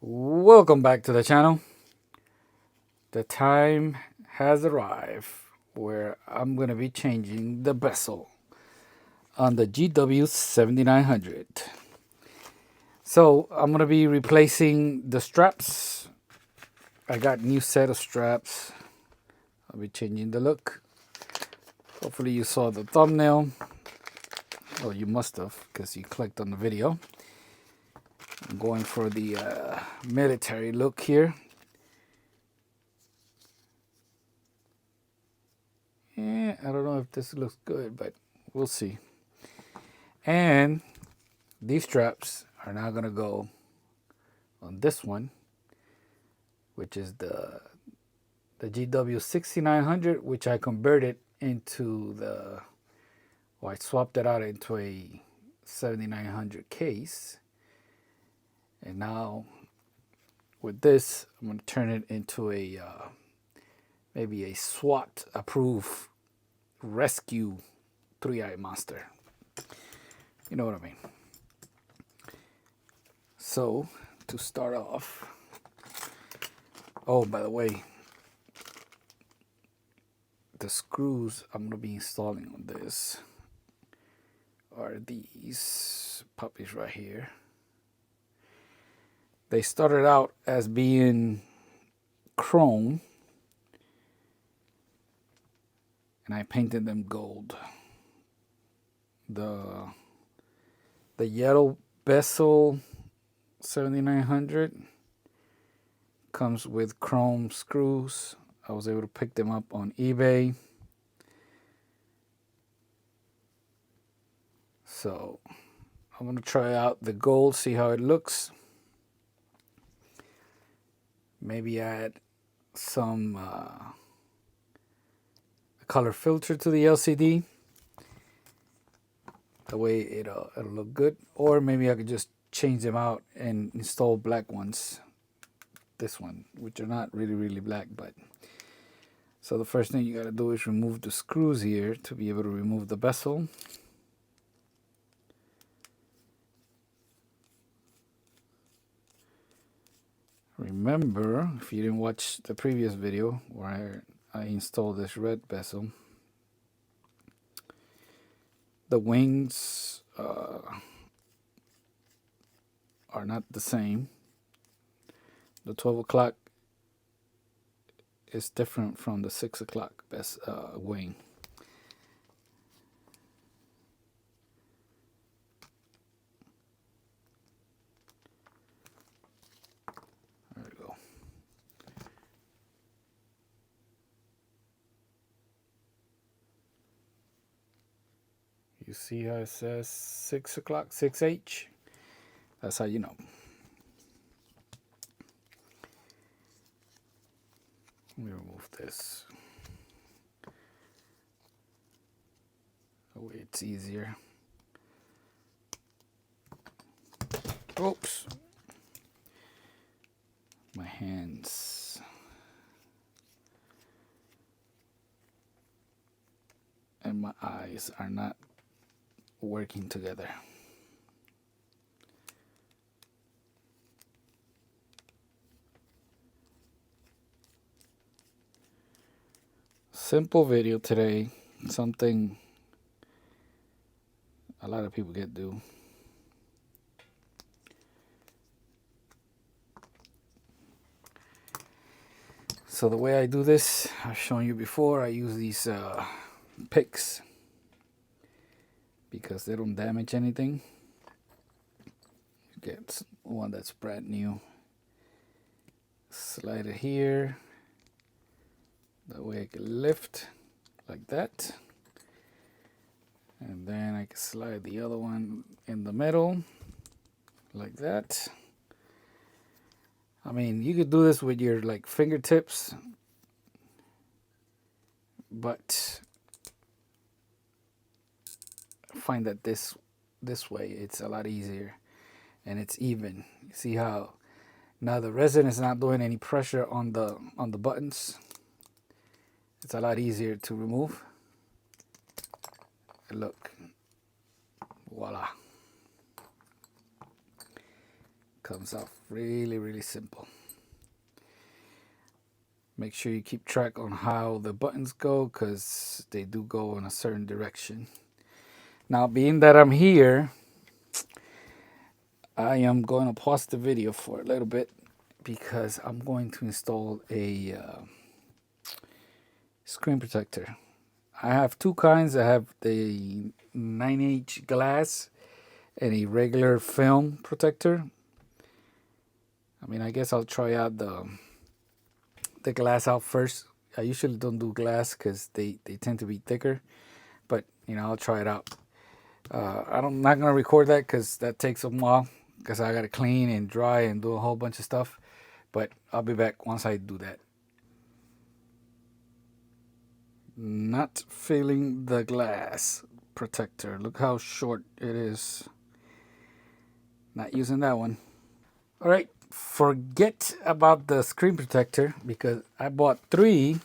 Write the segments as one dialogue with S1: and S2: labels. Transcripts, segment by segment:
S1: Welcome back to the channel. The time has arrived where I'm going to be changing the bezel on the GW-7900. So I'm going to be replacing the straps. I got new set of straps. I'll be changing the look. Hopefully you saw the thumbnail. Oh, you must have because you clicked on the video. I'm going for the military look here. Yeah, I don't know if this looks good, but we'll see. And these straps are now going to go on this one, which is the GW-6900, which I converted into the, well, I swapped it out into a 7900 case. And now with this, I'm going to turn it into a maybe a SWAT approved rescue 3-eye monster. You know what I mean? So to start off, oh, by the way, the screws I'm going to be installing on this are these puppies right here. They started out as being chrome, and I painted them gold. The yellow Bezel 7900 comes with chrome screws. I was able to pick them up on eBay. So I'm going to try out the gold, see how it looks. Maybe add some color filter to the LCD. That way it'll look good. Or maybe I could just change them out and install black ones. This one, which are not really black, but so the first thing you got to do is remove the screws here to be able to remove the bezel. Remember, if you didn't watch the previous video where I installed this red bezel, the wings are not the same. The 12 o'clock is different from the 6 o'clock wing. There we go. You see how it says 6 o'clock, 6H? That's how you know. Let me remove this. That way it's easier. Oops. My hands. And my eyes are not working together. Simple video today, something a lot of people get do. So the way I do this, I've shown you before, I use these picks because they don't damage anything. Get one that's brand new. Slide it here. That way I can lift like that. And then I can slide the other one in the middle like that. I mean, you could do this with your like fingertips, but I find that this way it's a lot easier and it's even. You see how now the resin is not doing any pressure on the buttons. It's a lot easier to remove. And look, voila. Comes off really, really simple. Make sure you keep track on how the buttons go, because they do go in a certain direction. Now, being that I'm here, I am going to pause the video for a little bit because I'm going to install a screen protector. I have two kinds. I have the 9H glass and a regular film protector. I mean, I guess I'll try out the glass out first. I usually don't do glass because they tend to be thicker, but I'll try it out. I'm not gonna record that because that takes a while, because I gotta clean and dry and do a whole bunch of stuff, but I'll be back once I do that. Not feeling the glass protector. Look how short it is. Not using that one. All right, forget about the screen protector because I bought 3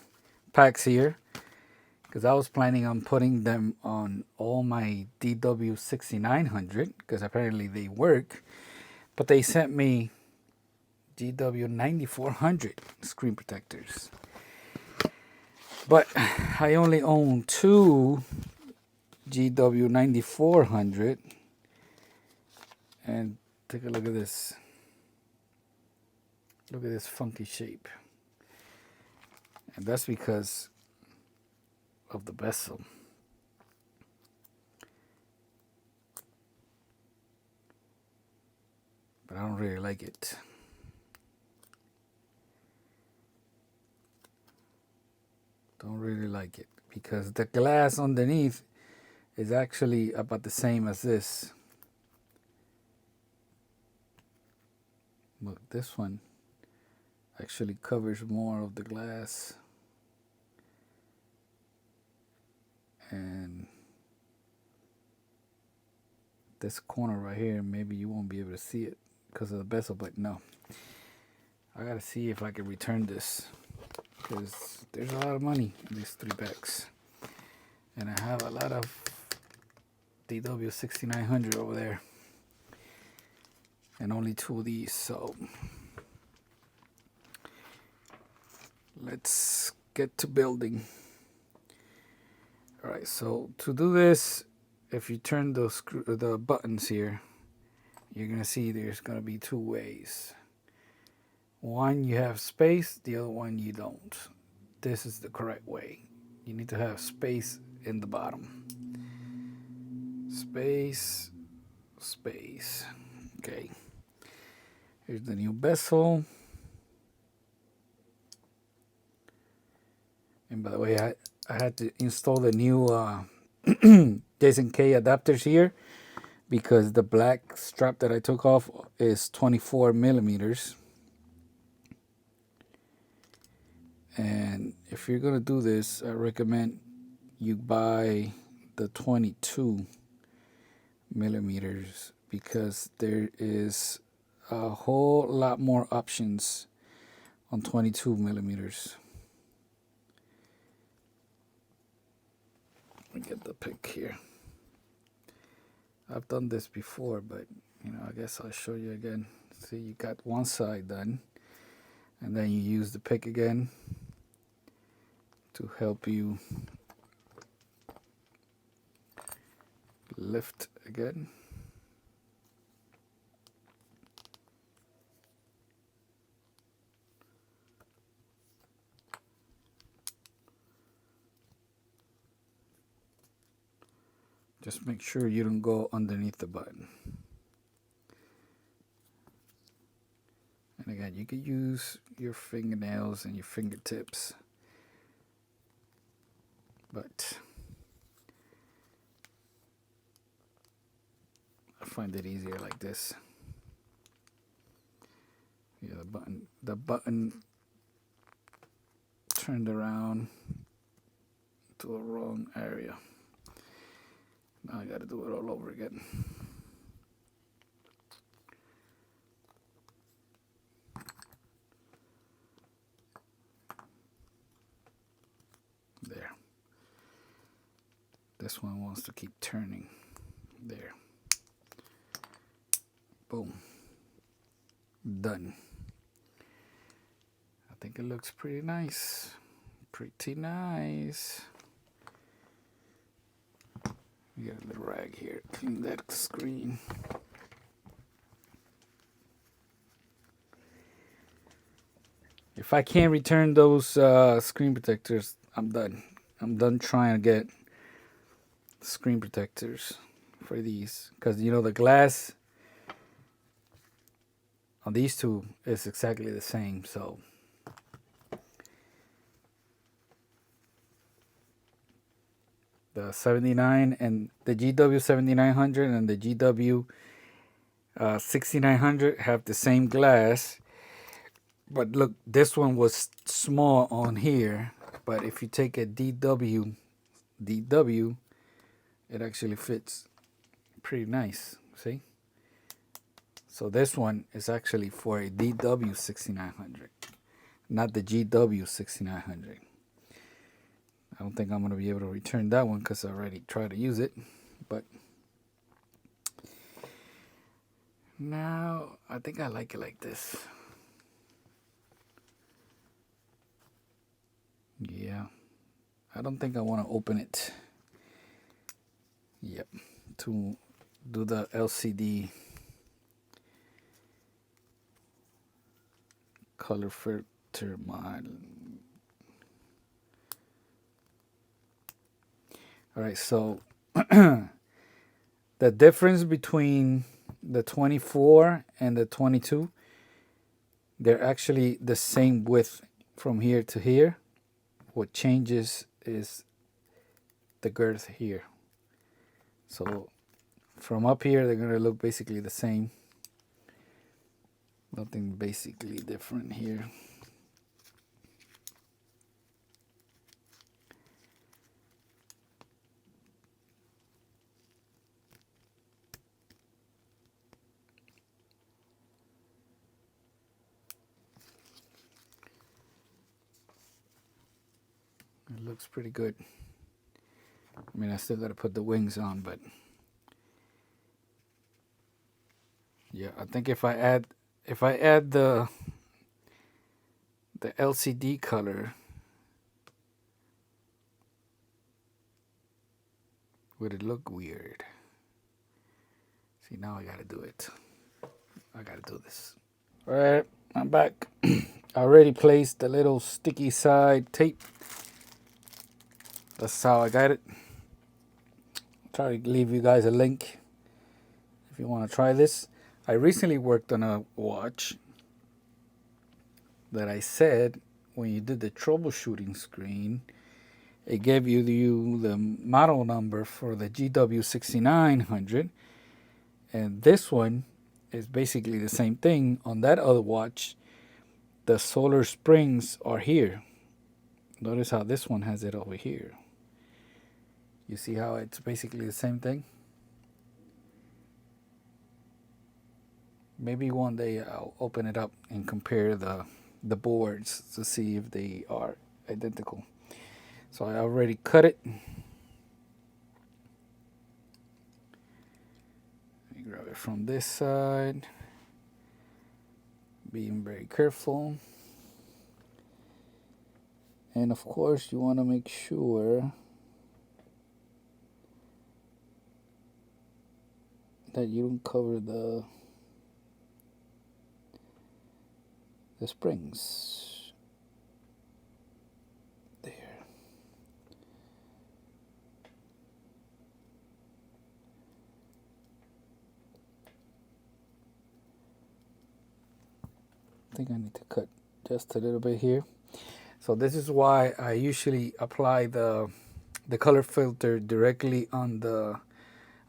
S1: packs here because I was planning on putting them on all my GW-7900 because apparently they work, but they sent me GW-9400 screen protectors. But I only own 2 GW-9400, and take a look at this. Look at this funky shape. And that's because of the bezel. But I don't really like it. Don't really like it because the glass underneath is actually about the same as this. Look, this one actually covers more of the glass, and this corner right here, maybe you won't be able to see it because of the bezel, but no, I gotta see if I can return this because there's a lot of money in these 3 packs, and I have a lot of GW-6900 over there and only 2 of these, so let's get to building. All right, so to do this, if you turn the buttons here, you're gonna see there's gonna be 2 ways. One, you have space, the other one you don't. This is the correct way. You need to have space in the bottom. Space, space. Okay. Here's the new bezel. And by the way, I had to install the new Jason K adapters here because the black strap that I took off is 24 millimeters. And if you're gonna do this, I recommend you buy the 22 millimeters because there is a whole lot more options on 22 millimeters. Let me get the pick here. I've done this before, but I guess I'll show you again. See, you got one side done, and then you use the pick again to help you lift again. Just make sure you don't go underneath the button. And again, you can use your fingernails and your fingertips, but I find it easier like this. Yeah, the button turned around to a wrong area. Now I gotta do it all over again. There. This one wants to keep turning. There. Boom. done. I think it looks pretty nice. Pretty nice. We got a little rag here. Clean that screen. If I can't return those screen protectors, I'm done. I'm done trying to get screen protectors for these, because you know the glass on these two is exactly the same. So the 79 and the GW-7900 and the GW-6900 have the same glass, but look, this one was small on here, but if you take a DW, it actually fits pretty nice. See? So this one is actually for a DW-6900, not the GW-6900. I don't think I'm going to be able to return that one because I already tried to use it. But now I think I like it like this. Yeah. I don't think I want to open it. Yep. To do the LCD color filter mod. All right, so the difference between the 24 and the 22, they're actually the same width from here to here. What changes is the girth here. So from up here, they're going to look basically the same. Nothing basically different here. It looks pretty good. I mean, I still got to put the wings on, but yeah, I think if I add the LCD color, would it look weird? See, now I got to do it. I got to do this. All right, I'm back. I already placed the little sticky side tape. That's how I got it. I'll try to leave you guys a link if you want to try this. I recently worked on a watch that I said when you did the troubleshooting screen, it gave you the model number for the GW-6900, and this one is basically the same thing. On that other watch, the solar springs are here. Notice how this one has it over here. You see how it's basically the same thing? Maybe one day I'll open it up and compare the boards to see if they are identical. So I already cut it. Let me grab it from this side. Being very careful. And of course you want to make sure that you don't cover the springs. There. I think I need to cut just a little bit here. So this is why I usually apply the color filter directly on the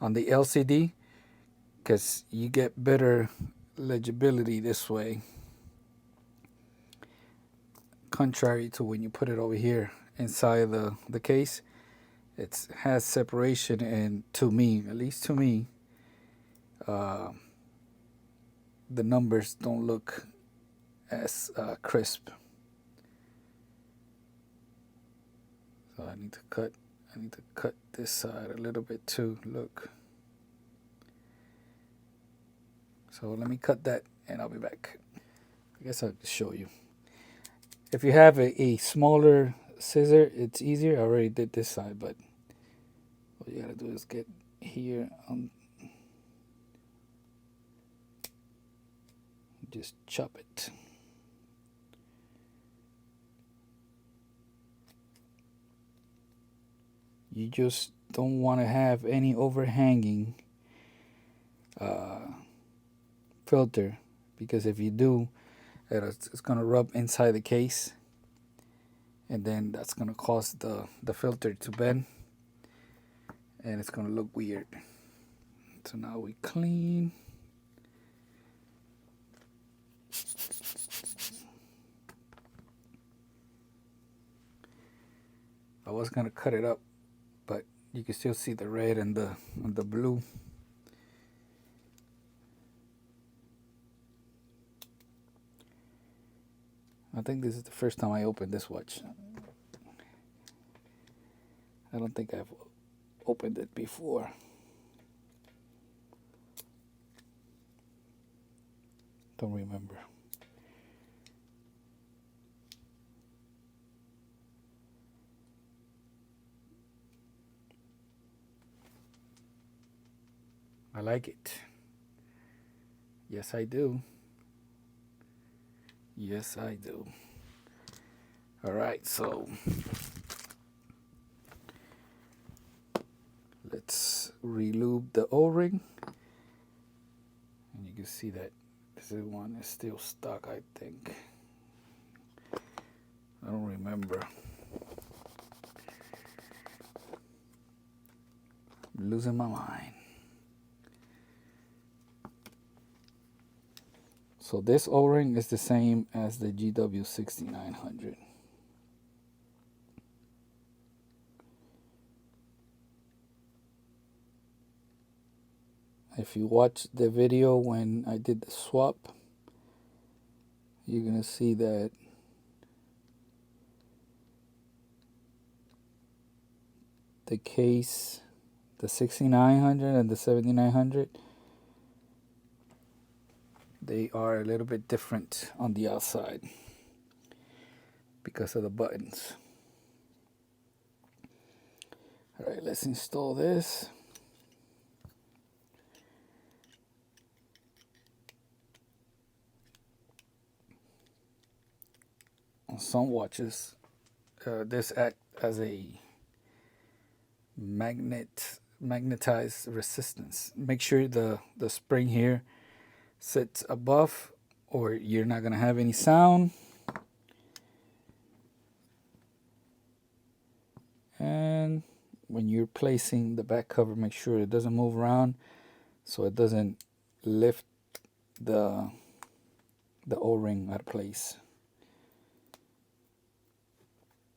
S1: LCD, because you get better legibility this way, contrary to when you put it over here inside the case. It has separation, and to me, at least to me, the numbers don't look as crisp. So I need to cut this side a little bit too. Look. So let me cut that and I'll be back. I guess I'll show you. If you have a smaller scissor, it's easier. I already did this side, but what you gotta do is get here on, just chop it. You just don't want to have any overhanging filter, because if you do, it's going to rub inside the case, and then that's going to cause the filter to bend, and it's going to look weird. So now we clean. I was going to cut it up, but you can still see the red and the blue. I think this is the first time I opened this watch. I don't think I've opened it before. Don't remember. I like it. Yes, I do. Yes, I do. All right, so let's relube the O-ring. And you can see that this one is still stuck, I think. I don't remember. I'm losing my mind. So this O-ring is the same as the GW-7900. If you watch the video when I did the swap, you're gonna see that the case, the 6900 and the 7900, they are a little bit different on the outside because of the buttons. All right, let's install this. On some watches, this acts as a magnetized resistance. Make sure the spring here sits above, or you're not gonna have any sound. And when you're placing the back cover, make sure it doesn't move around so it doesn't lift the O-ring out of place.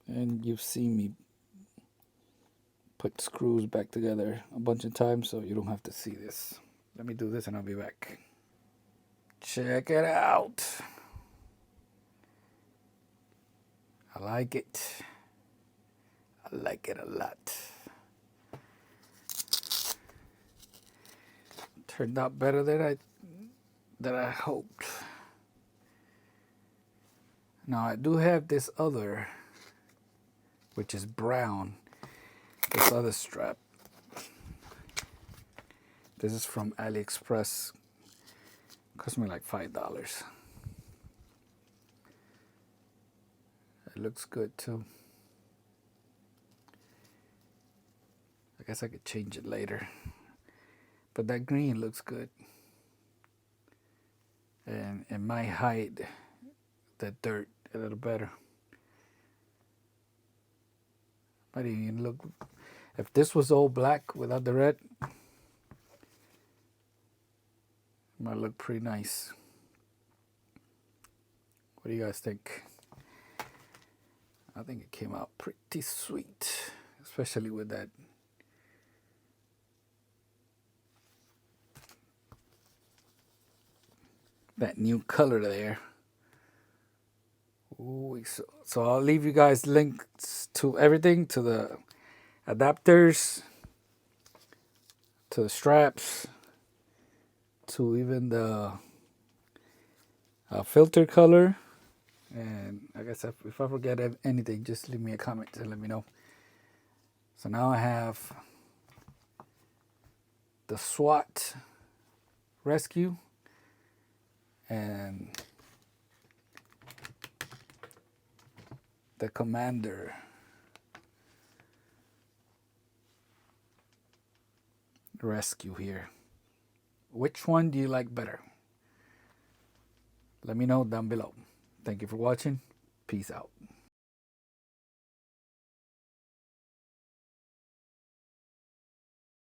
S1: And you've seen me put screws back together a bunch of times, so you don't have to see this. Let me do this and I'll be back. Check it out. I like it. I like it a lot. Turned out better than I hoped. Now I do have this other, which is brown. This other strap. This is from AliExpress. Cost me like $5. It looks good too. I guess I could change it later. But that green looks good. And it might hide the dirt a little better. Might even look, if this was all black without the red, it might look pretty nice. What do you guys think? I think it came out pretty sweet, especially with that new color there. Ooh, so I'll leave you guys links to everything, to the adapters, to the straps, to even the filter color. And I guess if I forget anything, just leave me a comment to let me know. So now I have the SWAT rescue and the commander rescue here. Which one do you like better? Let me know down below. Thank you for watching. Peace out.